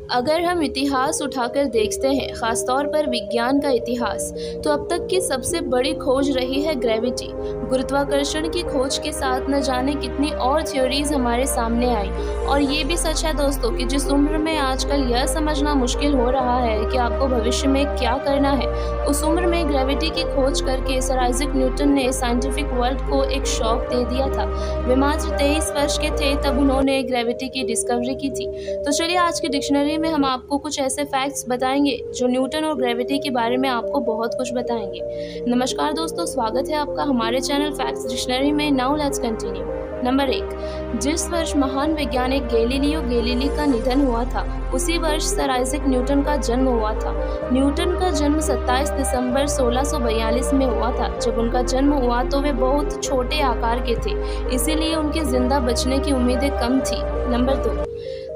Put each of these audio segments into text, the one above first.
अगर हम इतिहास उठाकर देखते हैं, ख़ासतौर पर विज्ञान का इतिहास, तो अब तक की सबसे बड़ी खोज रही है ग्रेविटी। गुरुत्वाकर्षण की खोज के साथ न जाने कितनी और थ्योरीज हमारे सामने आई। और ये भी सच है दोस्तों कि जिस उम्र में आजकल यह समझना मुश्किल हो रहा है कि आपको भविष्य में क्या करना है, उस उम्र में ग्रेविटी की खोज करके सर आइजैक न्यूटन ने साइंटिफिक वर्ल्ड को एक शॉक दे दिया था। वे मात्र 23 वर्ष के थे तब उन्होंने ग्रेविटी की डिस्कवरी की थी। तो चलिए आज की डिक्शनरी में हम आपको कुछ ऐसे फैक्ट्स बताएंगे जो न्यूटन और ग्रेविटी के बारे में आपको बहुत कुछ बताएंगे। नमस्कार दोस्तों, स्वागत है आपका हमारे चैनल फैक्ट्स डिक्शनरी में। Now let's continue. नंबर 1, जिस वर्ष महान वैज्ञानिक गैलीलियो गैलीली का निधन हुआ था, उसी वर्ष सर आइजैक न्यूटन का जन्म हुआ था। न्यूटन का जन्म 27 दिसंबर 1642 में हुआ था। जब उनका जन्म हुआ तो वे बहुत छोटे आकार के थे, इसीलिए उनके जिंदा बचने की उम्मीदें कम थी। नंबर 2,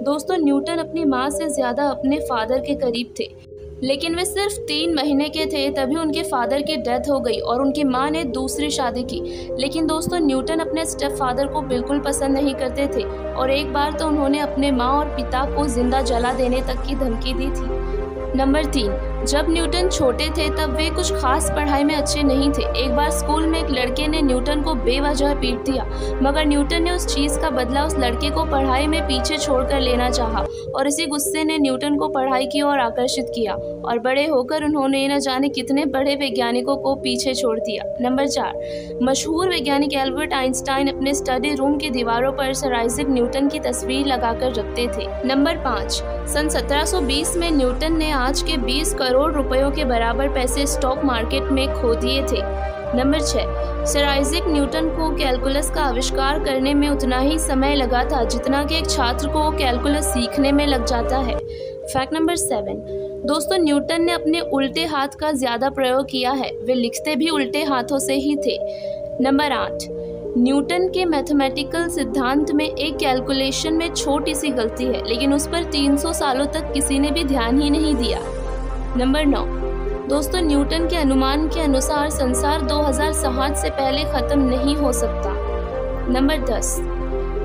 दोस्तों न्यूटन अपनी माँ से ज़्यादा अपने फादर के करीब थे, लेकिन वे सिर्फ 3 महीने के थे तभी उनके फादर की डेथ हो गई और उनकी माँ ने दूसरी शादी की। लेकिन दोस्तों न्यूटन अपने स्टेप फादर को बिल्कुल पसंद नहीं करते थे और एक बार तो उन्होंने अपने माँ और पिता को जिंदा जला देने तक की धमकी दी थी। नंबर 3, जब न्यूटन छोटे थे तब वे कुछ खास पढ़ाई में अच्छे नहीं थे। एक बार स्कूल में एक लड़के ने न्यूटन को बेवजह पीट दिया, मगर न्यूटन ने उस चीज़ का बदला उस लड़के को पढ़ाई में पीछे छोड़कर लेना चाहा और इसी गुस्से ने न्यूटन को पढ़ाई की ओर आकर्षित किया और बड़े होकर उन्होंने न जाने कितने बड़े वैज्ञानिकों को पीछे छोड़ दिया। नंबर 4, मशहूर वैज्ञानिक एल्बर्ट आइंस्टाइन अपने स्टडी रूम की दीवारों पर सर आइजैक न्यूटन की तस्वीर लगाकर रखते थे। नंबर 5, सन 1720 में न्यूटन ने आज के 20 करोड़ रुपयों के बराबर पैसे स्टॉक मार्केट में खो दिए थे। नंबर 6, सर आइजैक न्यूटन को कैलकुलस का आविष्कार करने में उतना ही समय लगा था जितना कि एक छात्र को कैलकुलस सीखने में लग जाता है। फैक्ट नंबर 7, दोस्तों न्यूटन ने अपने उल्टे हाथ का ज़्यादा प्रयोग किया है, वे लिखते भी उल्टे हाथों से ही थे। नंबर 8, न्यूटन के मैथमेटिकल सिद्धांत में एक कैलकुलेशन में छोटी सी गलती है, लेकिन उस पर 300 सालों तक किसी ने भी ध्यान ही नहीं दिया। नंबर 9, दोस्तों न्यूटन के अनुमान के अनुसार संसार 2060 से पहले ख़त्म नहीं हो सकता। नंबर 10,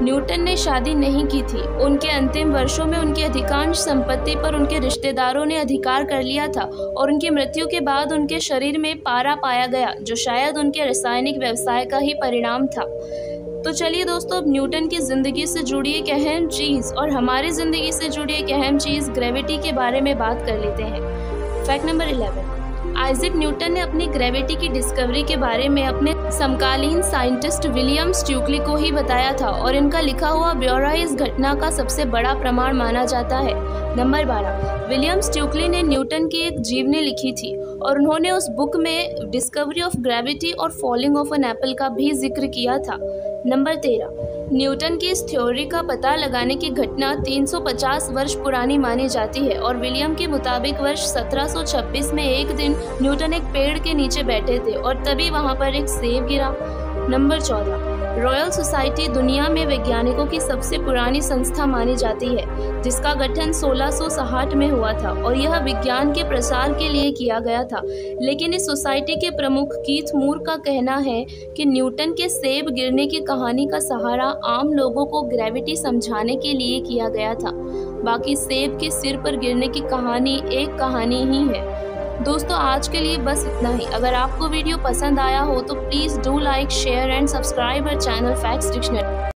न्यूटन ने शादी नहीं की थी। उनके अंतिम वर्षों में उनकी अधिकांश संपत्ति पर उनके रिश्तेदारों ने अधिकार कर लिया था और उनकी मृत्यु के बाद उनके शरीर में पारा पाया गया, जो शायद उनके रासायनिक व्यवसाय का ही परिणाम था। तो चलिए दोस्तों, अब न्यूटन की ज़िंदगी से जुड़ी एक अहम चीज़ और हमारी ज़िंदगी से जुड़ी एक अहम चीज़ ग्रेविटी के बारे में बात कर लेते हैं। फैक्ट नंबर 11, आइजैक न्यूटन ने अपनी ग्रेविटी की डिस्कवरी के बारे में अपने समकालीन साइंटिस्ट विलियम स्टुकली को ही बताया था और इनका लिखा हुआ ब्यौरा इस घटना का सबसे बड़ा प्रमाण माना जाता है। नंबर 12, विलियम स्टुकली ने न्यूटन की एक जीवनी लिखी थी और उन्होंने उस बुक में डिस्कवरी ऑफ ग्रेविटी और फॉलिंग ऑफ एन एप्पल का भी जिक्र किया था। नंबर 13, न्यूटन की इस थ्योरी का पता लगाने की घटना 350 वर्ष पुरानी मानी जाती है और विलियम के मुताबिक वर्ष 1726 में एक दिन न्यूटन एक पेड़ के नीचे बैठे थे और तभी वहां पर एक सेब गिरा। नंबर 14, रॉयल सोसाइटी दुनिया में वैज्ञानिकों की सबसे पुरानी संस्था मानी जाती है, जिसका गठन 1660 में हुआ था और यह विज्ञान के प्रसार के लिए किया गया था। लेकिन इस सोसाइटी के प्रमुख कीथ मूर का कहना है कि न्यूटन के सेब गिरने की कहानी का सहारा आम लोगों को ग्रेविटी समझाने के लिए किया गया था। बाकी सेब के सिर पर गिरने की कहानी एक कहानी ही है। दोस्तों आज के लिए बस इतना ही। अगर आपको वीडियो पसंद आया हो तो please do like, share and subscribe our channel facts dictionary.